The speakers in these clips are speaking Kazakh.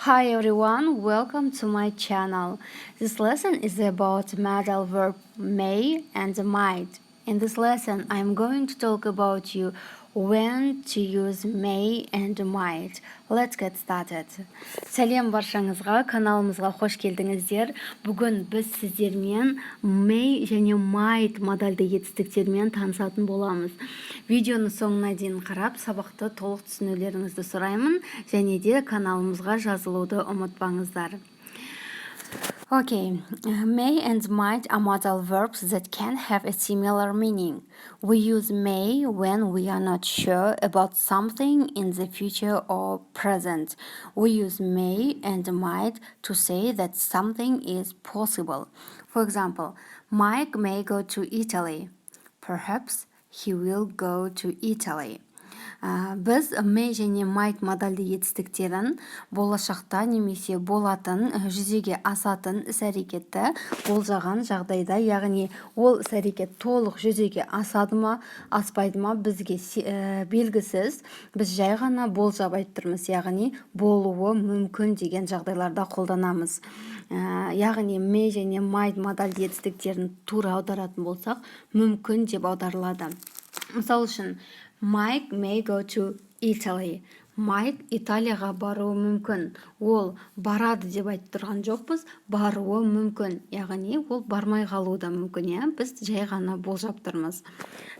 Hi everyone, welcome to my channel. This lesson is about modal verb may and might. In this lesson, I'm going to talk about you when to use may and might. Let's get started. Сәлем баршаңызға, каналымызға қош келдіңіздер. Бүгін біз сіздермен may және might модальды етістіктермен танысатын боламыз. Видеоны соңына дейін қарап, сабақты толық түсінулеріңізді сұраймын, және де каналымызға жазылуды ұмытпаңыздар. Okay, may and might are modal verbs that can have a similar meaning. We use may when we are not sure about something in the future or present. We use may and might to say that something is possible. For example, Mike may go to Italy. Perhaps he will go to Italy. Біз may және might модальды етістіктерін болашақта немесе болатын, жүзеге асатын іс-әрекетті болжаған жағдайда, яғни ол іс-әрекет толық жүзеге асады ма, аспайды ма бізге белгісіз, біз жай ғана болжап айттырмыз, яғни болуы мүмкін деген жағдайларда қолданамыз. Яғни may және might модальды етістіктерін тура аударатын болсақ, мүмкін деп аударылады. Мысал үшін, Mike may go to Italy. Майк Италияға баруы мүмкін. Ол барады деп айтып тұрған жоқпыз, баруы мүмкін. Яғни ол бармай қалуы да мүмкін, біз жай ғана болжап тұрмыз.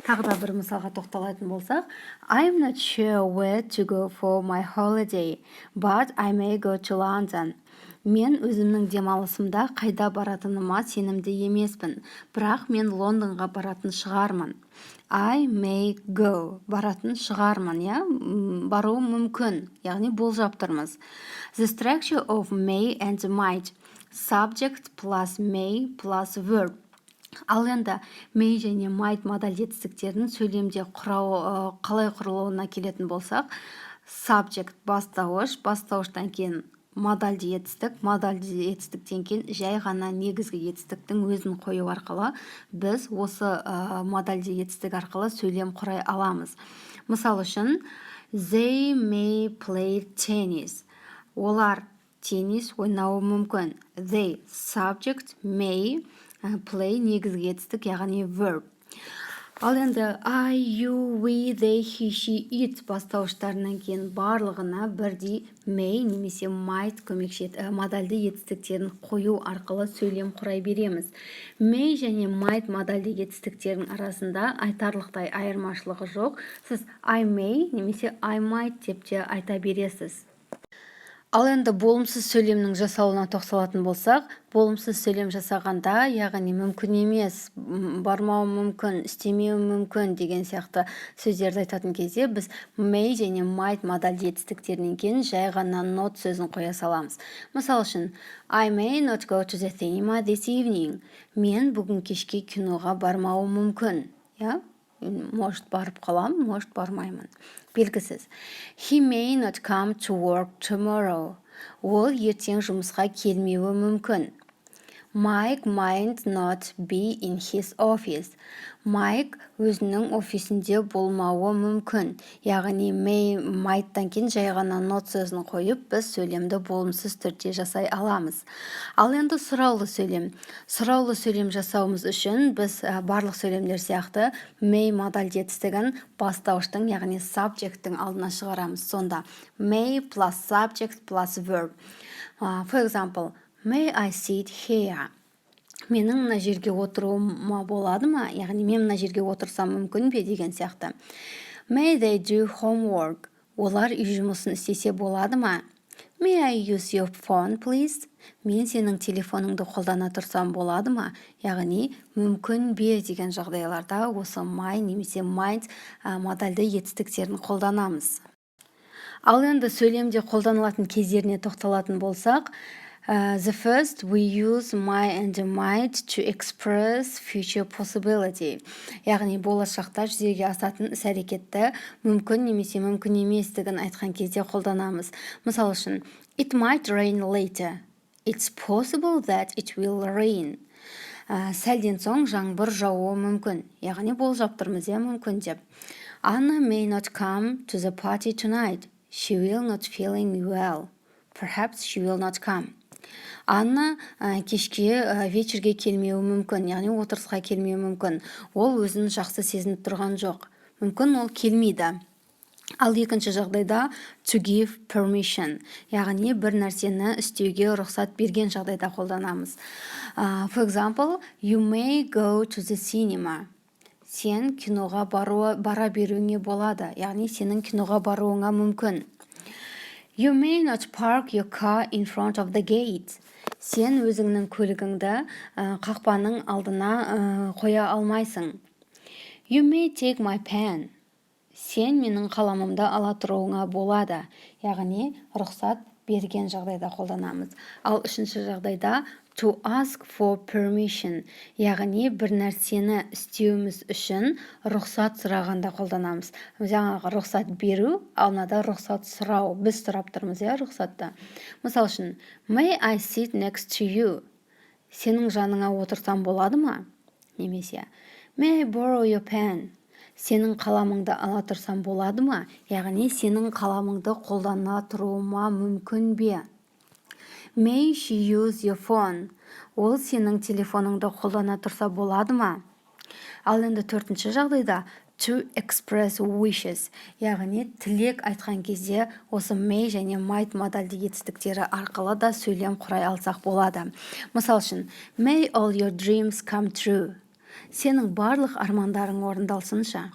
Тағы да бір мысалға тоқталатын болсақ, I'm not sure where to go for my holiday, but I may go to London. Мен өзімнің демалысымда қайда баратыныма сенімді емеспін, бірақ мен Лондонға баратын шығармын. I may go, баратын шығармын, баруы мүмкін, яғни болжап тұрмыз. The structure of may and might, subject plus may plus verb. Ал енді may және might модаль жетістіктерінің сөйлемде қалай құрылуына келетін болсақ, subject бастауыш, бастауыштан кейін модальды етістіктен кейін жай ғана негізгі етістіктің өзін қою арқылы біз осы модальды етістік арқылы сөйлем құрай аламыз. Мысал үшін, they may play tennis. Олар теннис ойнауы мүмкін. They, subject, may, play негізгі етістік, яғни verb. Ал енді I, you, we, they, he, she, it бастауыштарынан кейін барлығына бірдей may немесе might модальды етістіктерін қою арқылы сөйлем құрай береміз. May және might модальды етістіктерінің арасында айтарлықтай айырмашылығы жоқ. Сіз I may немесе I might деп те айта бересіз. Ал енді болымсыз сөйлемнің жасалуына тоқталатын болсақ, болымсыз сөйлем жасағанда, яғни мүмкін емес, бармауы мүмкін, істемеуі мүмкін деген сияқты сөздерді айтатын кезде біз may және might модаль жетістіктерінен кейін жай ғана not сөзін қоя саламыз. Мысал үшін, I may not go to the cinema this evening. Мен бүгін кешке киноға бармауы мүмкін. Может барып қалам, может бармаймын. Белгісіз. He may not come to work tomorrow. Ол ертең жұмысқа келмеуі мүмкін. Mike might not be in his office. Mike өзінің офисінде болмауы мүмкін. Яғни might-тан кейін жай ғана not сөзін қойып, біз сөйлемді болымсыз түрде жасай аламыз. Ал енді сұраулы сөйлем. Сұраулы сөйлем жасауымыз үшін біз барлық сөйлемдер сияқты may модаль жетістігін бастауыштың, яғни subject-тің алдына шығарамыз. Сонда may plus subject plus verb. For example, May I sit here? Менің мына жерге отыруыма болады ма? Яғни мен мына жерге отырсам мүмкін бе деген сияқты. May they do homework? Олар үй жұмысын істесе болады ма? May I use your phone, please? Мен сенің телефоныңды қолдана тұрсам болады ма? Яғни мүмкін бе деген жағдайларда осы may немесе might модальды етістіктерін қолданамыз. Ал енді сөйлемде қолданылатын кездеріне тоқталатын болсақ, the first, we use may and might to express future possibility. Яғни болашақта жүзеге асатын іс-әрекетті мүмкін немесе мүмкін еместігін айтқан кезде қолданамыз. Мысал үшін, it might rain later. It's possible that it will rain. Сәлден соң жаңбыр жауы мүмкін. Яғни болжап тұрмыз, мүмкін деп. Anna may not come to the party tonight. She will not feeling well. Perhaps she will not come. Анна кешке вечерге келмеуі мүмкін, яғни отырысқа келмеуі мүмкін. Ол өзін жақсы сезініп тұрған жоқ. Мүмкін ол келмейді. Ал екінші жағдайда to give permission, яғни бір нәрсені істеуге рұқсат берген жағдайда қолданамыз. For example, you may go to the cinema. Сен киноға бара беруіңе болады, яғни сенің киноға баруыңа мүмкін. You may not park your car in front of the gate. Сен өзіңнің көлігіңді қақпаның алдына қоя алмайсың. You may take my pen. Сен менің қаламымды ала тұруыңа болады, яғни рұқсат берген жағдайда қолданамыз. Ал үшінші жағдайда to ask for permission, яғни бір нәрсені істеуіміз үшін рұқсат сұрағанда қолданамыз. Жаңағы рұқсат беру, ал мынада рұқсат сұрау. Біз сұрап тұрмыз, рұқсатты. Мысал үшін, may I sit next to you? Сенің жаныңа отырсам болады ма? Немесе, may I borrow your pen? Сенің қаламыңды ала тұрсам болады ма? Яғни сенің қаламыңды қолдана тұруыма мүмкін бе? May she use your phone? Ол сенің телефоныңды қолдана тұрса болады ма? Ал енді төртінші жағдайда to express wishes, яғни тілек айтқан кезде осы may және might модальді етістіктері арқылы да сөйлем құрай алсақ болады. Мысал үшін, may all your dreams come true. Сенің барлық армандарың орындалсыншы.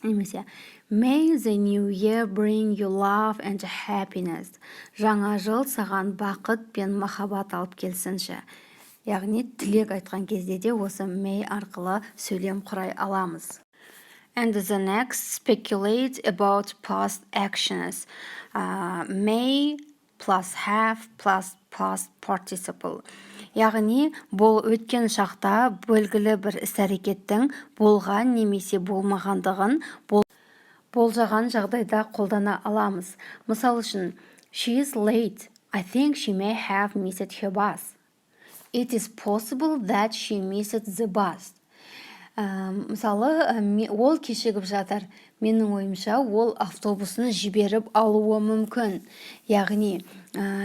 Немесе, may the new year bring you love and happiness. Жаңа жыл саған бақыт пен махаббат алып келсінші. Яғни тілек айтқан кезде де осы may арқылы сөйлем құрай аламыз. And the next, speculate about past actions. May plus have plus past participle. Яғни, бұл өткен шақта белгілі бір іс-әрекеттің болған немесе болмағандығын болжаған жағдайда қолдана аламыз. Мысал үшін, she is late. I think she may have missed her bus. It is possible that she missed the bus. Мысалы, ол кешігіп жатыр. Менің ойымша, ол автобусын жіберіп алуы мүмкін. Яғни,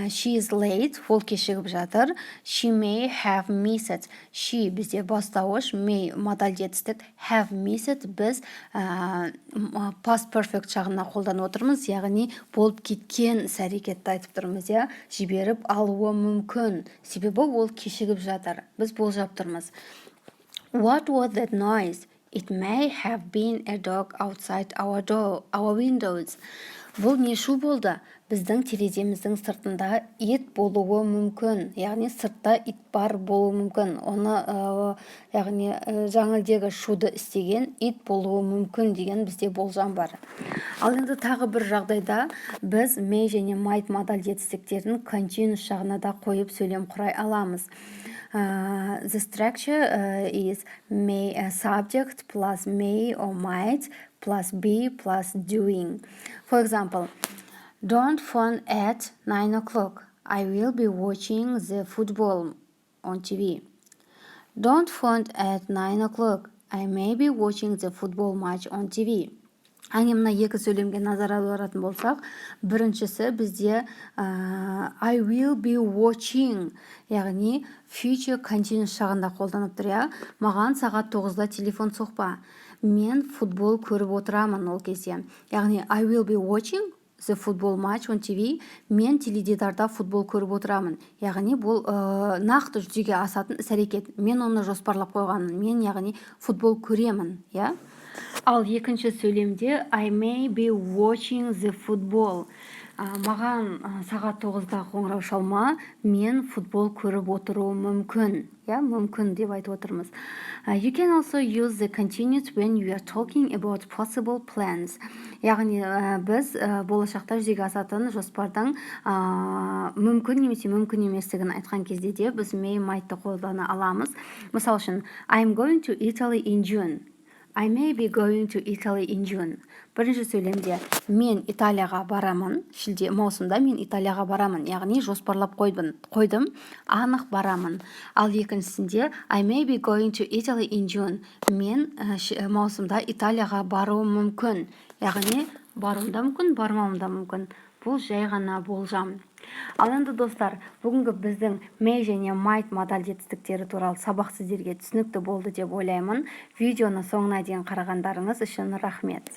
she is late, ол кешігіп жатыр. She may have missed. She бізде бастауыш, may модаль жетістік, have missed біз past perfect жағына қолданып отырмыз. Яғни, болып кеткен іс-әрекетті айтып тұрмыз, жіберіп алуы мүмкін. Себебі ол кешігіп жатыр. Біз болжап тұрмыз. What was that noise? It may have been a dog outside our windows. Бұл не шу болды? Біздің тереземіздің сыртында ит болуы мүмкін. Яғни сыртта ит бар болуы мүмкін. Оны, яғни жаңылдегі шуды істеген ит болуы мүмкін деген бізде болжам бар. Ал енді тағы бір жағдайда біз may және might модаль жетістіктерін continuous жағына да қойып сөйлем құрай аламыз. The structure is may subject plus may or might plus be plus doing. For example, don't phone at 9 o'clock. I will be watching the football on TV. Don't phone at 9 o'clock. I may be watching the football match on TV. Мына екі сөйлемге назар аударатын болсақ, біріншісі бізде I will be watching, яғни future continuous жағында қолданып тұр. Маған сағат 9-да телефон соқпа. Мен футбол көріп отырамын ол кезде. Яғни I will be watching the football match on TV. Мен теледидарда футбол көріп отырамын. Яғни бұл нақты жүзеге асатын іс-әрекет. Мен оны жоспарлап қойғанмын. Мен яғни футбол көремін, Ал екінші сөйлемде I may be watching the football. Маған сағат 9-да қоңырау шалма, мен футбол көріп отыруым мүмкін. Мүмкін деп айтып отырмыз. You can also use the continuous when you are talking about possible plans. Яғни біз болашақта жүзеге асатын жоспардың мүмкін немесе мүмкін еместігін айтқан кезде де біз may might'ты қолдана аламыз. Мысал үшін, I'm going to Italy in June. I may be going to Italy in June. Бірінші сөйлемде мен Италияға барамын, маусымда мен Италияға барамын, яғни жоспарлап қойдым, анық барамын. Ал екіншісінде I may be going to Italy in June. Мен маусымда Италияға баруым мүмкін, яғни баруым да мүмкін, бармауым да мүмкін. Бұл жай ғана болжам. Ал енді достар, бүгінгі біздің may және might модаль жетістіктері туралы сабақ сіздерге түсінікті болды деп ойлаймын. Видеоны соңына дейін қарағандарыңыз үшін рахмет.